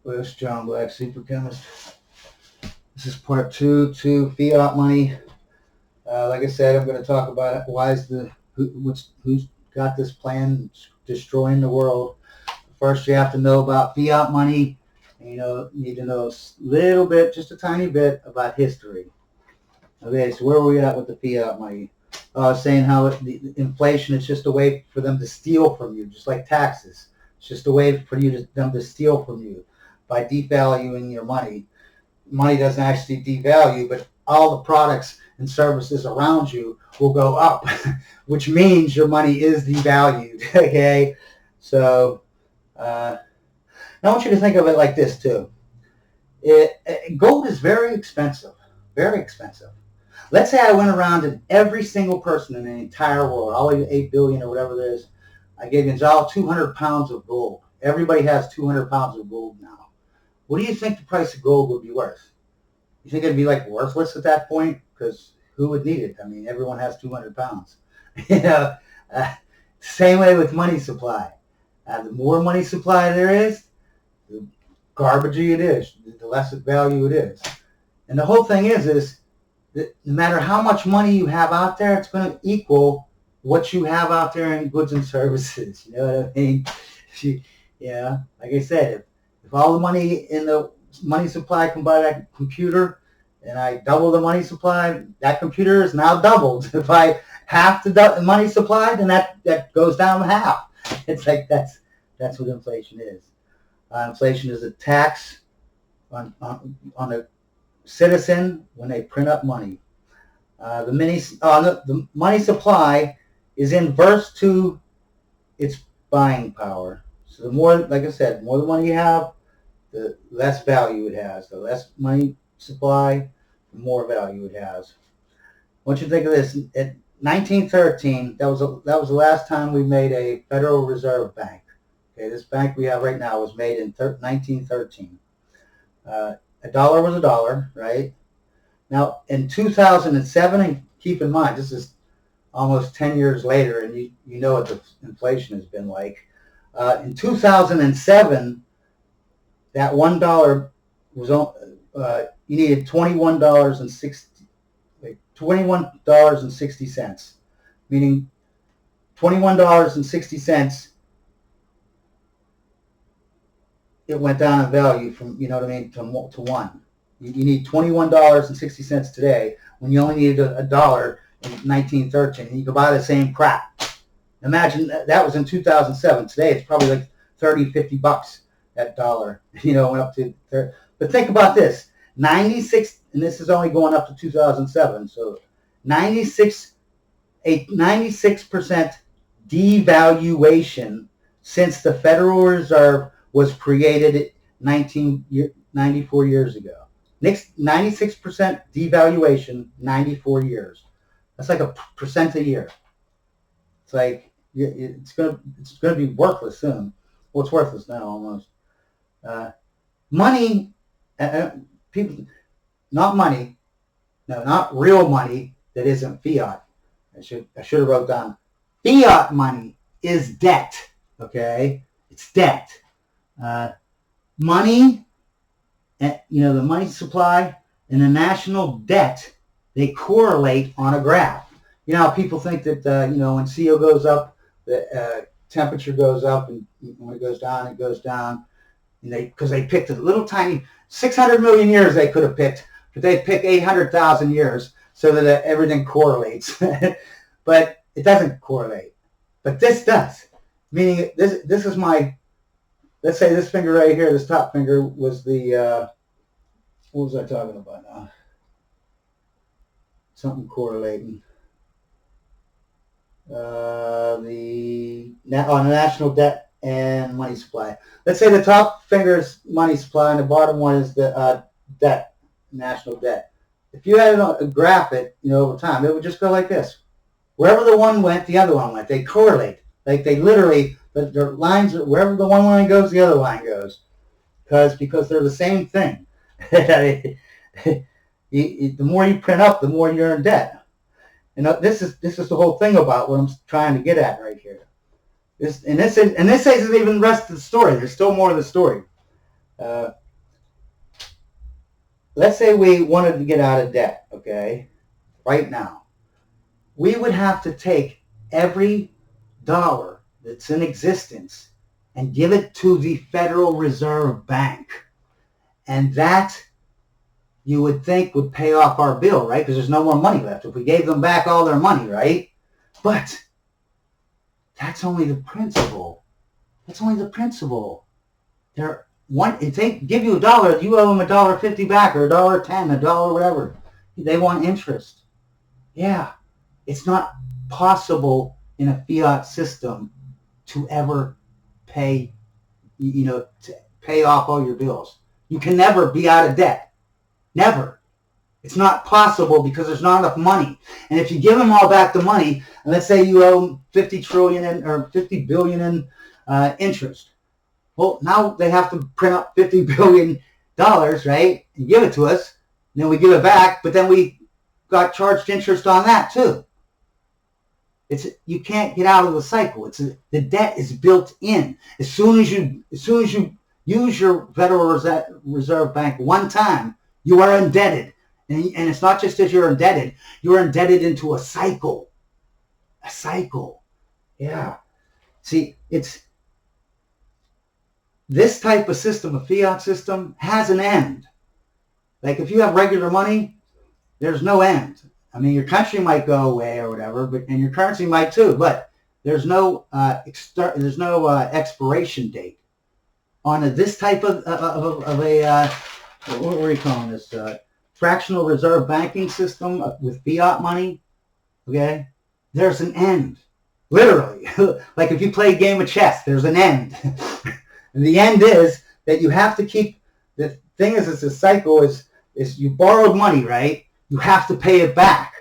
Well, it's John Black, Super Chemist. This is part 2 to fiat money. Like I said, I'm going to talk about who's got this plan destroying the world. First, you have to know about fiat money. You need to know a little bit, just a tiny bit, about history. Okay, so where are we at with the fiat money? I was saying how the inflation is just a way for them to steal from you, just like taxes. It's just a way for them to steal from you by devaluing your money. Money doesn't actually devalue, but all the products and services around you will go up, which means your money is devalued. Okay, so I want you to think of it like this too. Gold is very expensive, very expensive. Let's say I went around and every single person in the entire world, all 8 billion or whatever it is, I gave you all 200 pounds of gold. Everybody has 200 pounds of gold now. What do you think the price of gold would be worth? You think it'd be like worthless at that point? Because who would need it? I mean, everyone has 200 pounds. Same way with money supply. The more money supply there is, the garbagey it is, the less value it is. And the whole thing is that no matter how much money you have out there, it's going to equal what you have out there in goods and services. You know what I mean? Like I said, if all the money in the money supply can buy that computer, and I double the money supply, that computer is now doubled. If I half the money supply, then that goes down to half. It's like that's what inflation is. Inflation is a tax on a citizen when they print up money. The money supply is inverse to its buying power. So the more, like I said, the more the money you have, the less value it has. The less money supply, the more value it has. I want you to think of this. In 1913, that was the last time we made a Federal Reserve Bank. Okay, this bank we have right now was made in 1913. A dollar was a dollar, right? Now, in 2007, and keep in mind, this is almost 10 years later, and you know what the inflation has been like. In 2007, that $1 was you needed $21.60, meaning $21.60. It went down in value from, you know what I mean, to one. You need $21.60 today when you only needed a dollar in 1913, and you could buy the same crap. Imagine that was in 2007. Today it's probably like 30, 50 bucks, that dollar, went up to 30. But think about this, 96, and this is only going up to 2007, so 96% devaluation since the Federal Reserve was created 94 years ago. 96% devaluation, 94 years. That's like a percent a year. It's like it's gonna be worthless soon. Well, it's worthless now almost. Money, people, not money. No, not real money that isn't fiat. I should have wrote down. Fiat money is debt. Okay, it's debt. Money, the money supply and the national debt, they correlate on a graph. People think that, when CO goes up, the temperature goes up, and when it goes down, it goes down. And because they picked a little tiny, 600 million years they could have picked, but they picked 800,000 years so that everything correlates. But it doesn't correlate. But this does. Meaning, this is my, let's say this finger right here, this top finger was the, what was I talking about now? Something correlating. The national debt and money supply. Let's say the top finger is money supply and the bottom one is the debt, national debt. If you had a graph over time, it would just go like this. Wherever the one went, the other one went. They correlate. Like they literally, their lines, wherever the one line goes, the other line goes. Because they're the same thing. The more you print up, the more you're in debt. This is the whole thing about what I'm trying to get at right here. This isn't even the rest of the story. There's still more of the story. Uh, let's say we wanted to get out of debt, okay, right now. We would have to take every dollar that's in existence and give it to the Federal Reserve Bank. And that, you would think, would pay off our bill, right? Because there's no more money left if we gave them back all their money, right? But that's only the principal. That's only the principal. If they give you $1, you owe them $1.50 back, or $1.10, $1, whatever. They want interest. Yeah, it's not possible in a fiat system to ever pay, to pay off all your bills. You can never be out of debt. Never. It's not possible because there's not enough money. And if you give them all back the money, and let's say you owe 50 trillion or 50 billion in interest. Well, now they have to print up $50 billion, right, and give it to us. And then we give it back, but then we got charged interest on that too. You can't get out of the cycle. The debt is built in. As soon as you use your Federal Reserve Bank one time, you are indebted. And it's not just that you're indebted into a cycle. A cycle. Yeah. See, this type of system, a fiat system, has an end. Like if you have regular money, there's no end. I mean, your country might go away or whatever, and your currency might too, but there's no expiration date on this type of a what were you calling this? Fractional reserve banking system with fiat money. Okay, there's an end, literally. Like if you play a game of chess, there's an end. And the end is that you have to keep, the thing is, it's a cycle, is you borrowed money, right? You have to pay it back.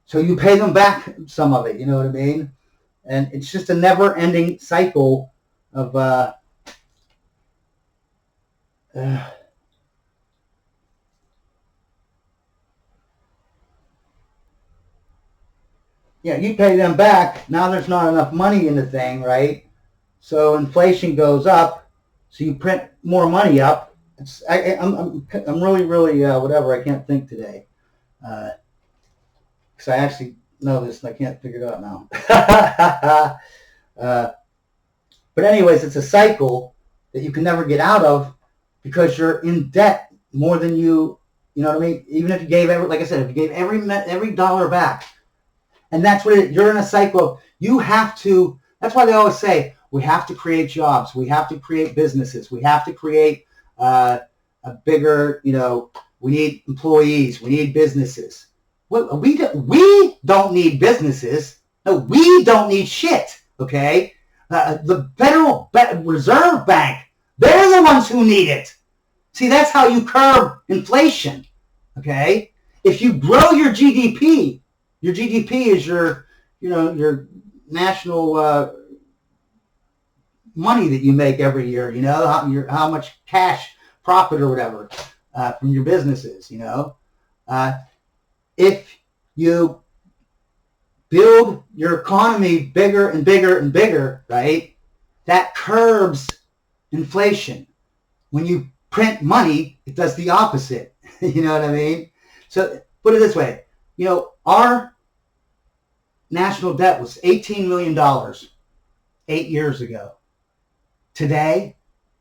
So you pay them back some of it, you know what I mean? And it's just a never-ending cycle of you pay them back. Now there's not enough money in the thing, right? So inflation goes up. So you print more money up. I'm really whatever. I can't think today, because I actually know this and I can't figure it out now. But anyways, it's a cycle that you can never get out of because you're in debt more than you know what I mean. Even if you gave like I said, if you gave every dollar back, and that's what you're in a cycle of. You have to. That's why they always say, we have to create jobs. We have to create businesses. We have to create a bigger, we need employees. We need businesses. Well, we don't need businesses. No, we don't need shit, okay? The Federal Reserve Bank, they're the ones who need it. See, that's how you curb inflation, okay? If you grow your GDP is your national money that you make every year, how much cash profit or whatever from your businesses, if you build your economy bigger and bigger and bigger, right, that curbs inflation. When you print money, it does the opposite. You know what I mean? So put it this way, our national debt was $18 million 8 years ago. Today,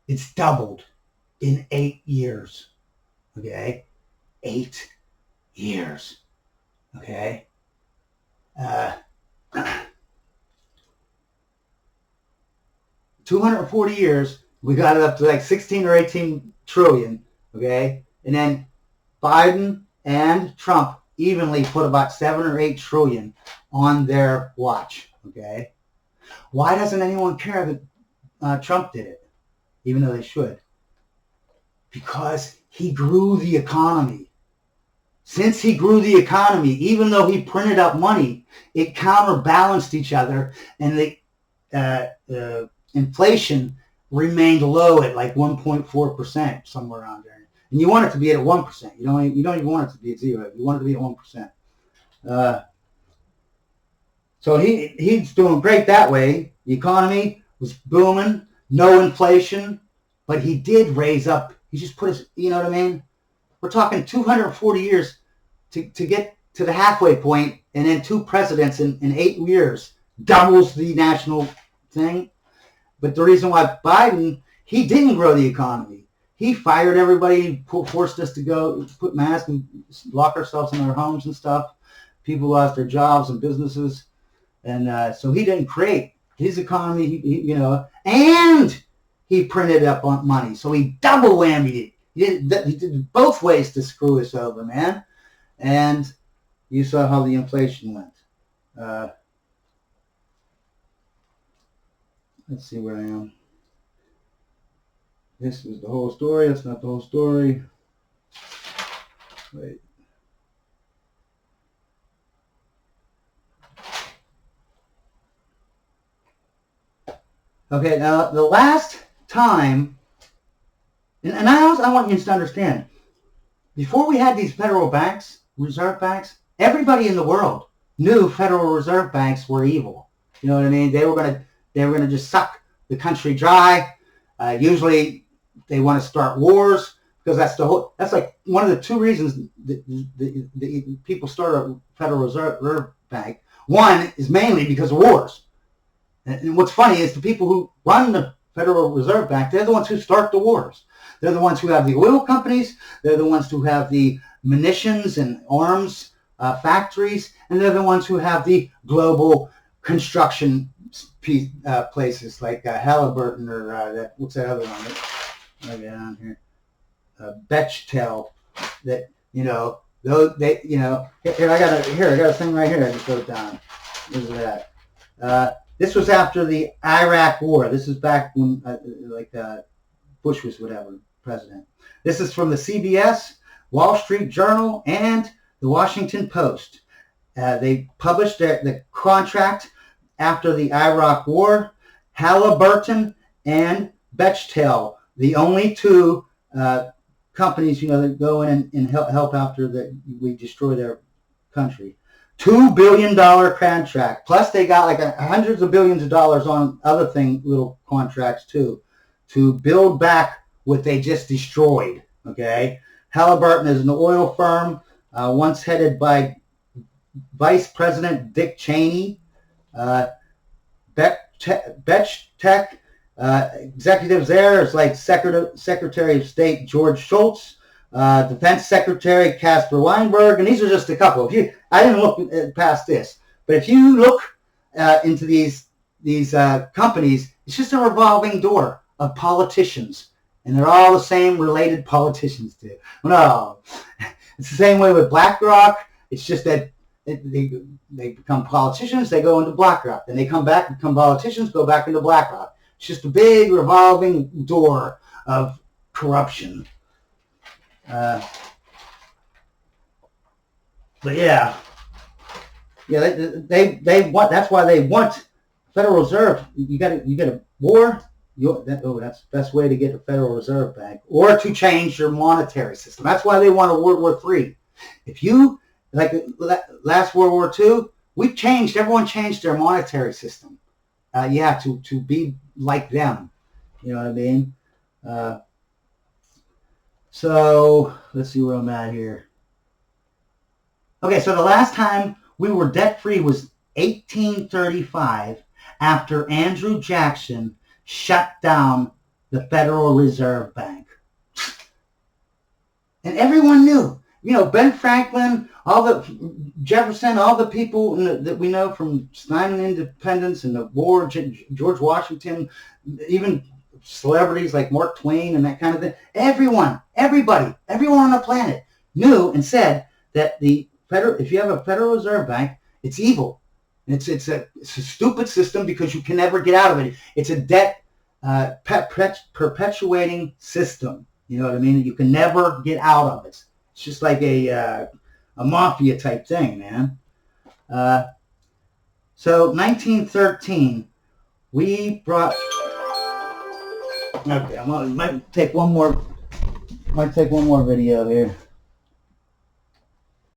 it's doubled in 8 years. Okay? 8 years. Okay? 240 years, we got it up to like 16 or 18 trillion. Okay? And then Biden and Trump evenly put about 7 or 8 trillion on their watch. Okay? Why doesn't anyone care that Trump did it, even though they should? Because he grew the economy. Since he grew the economy, even though he printed up money, it counterbalanced each other, and the inflation remained low at like 1.4%, somewhere around there. And you want it to be at 1%. You don't even want it to be at 0. You want it to be at 1%. So he's doing great that way. The economy was booming, no inflation, but he did raise up. He just put his, you know what I mean? We're talking 240 years to get to the halfway point, and then 2 presidents in 8 years doubles the national thing. But the reason why Biden, he didn't grow the economy. He fired everybody, forced us to go put masks and lock ourselves in our homes and stuff. People lost their jobs and businesses. And so he didn't create his economy, you know, and he printed up on money. So he double whammied it. He did both ways to screw us over, man. And you saw how the inflation went. Let's see where I am. This is the whole story. That's not the whole story. Wait. Okay, now the last time, and I want you to understand, before we had these federal banks, reserve banks, everybody in the world knew Federal Reserve banks were evil. You know what I mean? They were gonna just suck the country dry. Usually, they want to start wars because that's like one of the 2 reasons the people start a Federal Reserve Bank. One is mainly because of wars. And what's funny is the people who run the Federal Reserve Bank, they're the ones who start the wars. They're the ones who have the oil companies. They're the ones who have the munitions and arms factories. And they're the ones who have the global construction places like Halliburton or what's that other one? Right down here. Bechtel. That, you know, those, they, you know, here I got a thing right here. I just wrote down. What is that? This was after the Iraq War. This is back when, Bush was whatever president. This is from the CBS, Wall Street Journal, and the Washington Post. They published the contract after the Iraq War. Halliburton and Bechtel, the only 2 companies, you know, that go in and help after we destroy their country. $2 billion contract. Plus they got like hundreds of billions of dollars on other little contracts too, to build back what they just destroyed. Okay. Halliburton is an oil firm, once headed by Vice President Dick Cheney. Bechtech, executives there is like Secretary of State George Shultz, Defense Secretary Casper Weinberg, and these are just a couple. I didn't look past this, but if you look into these companies, it's just a revolving door of politicians, and they're all the same related politicians too. No, it's the same way with BlackRock. It's just that they become politicians, they go into BlackRock, then they come back, become politicians, go back into BlackRock. It's just a big revolving door of corruption. But yeah, they want. That's why they want Federal Reserve. You got a war. That's the best way to get a Federal Reserve Bank, or to change your monetary system. That's why they want a World War III. If you like last World War II, everyone changed their monetary system. To be like them. You know what I mean? So let's see where I'm at here. Okay, so the last time we were debt-free was 1835 after Andrew Jackson shut down the Federal Reserve Bank. And everyone knew. You know, Ben Franklin, Jefferson, all the people that we know from signing independence and the war, George Washington, even celebrities like Mark Twain and that kind of thing. Everyone on the planet knew and said that if you have a Federal Reserve Bank, it's evil. It's a stupid system because you can never get out of it. It's a debt perpetuating system. You know what I mean? You can never get out of it. It's just like a mafia type thing, man. So 1913, we brought. Okay, might take one more video here.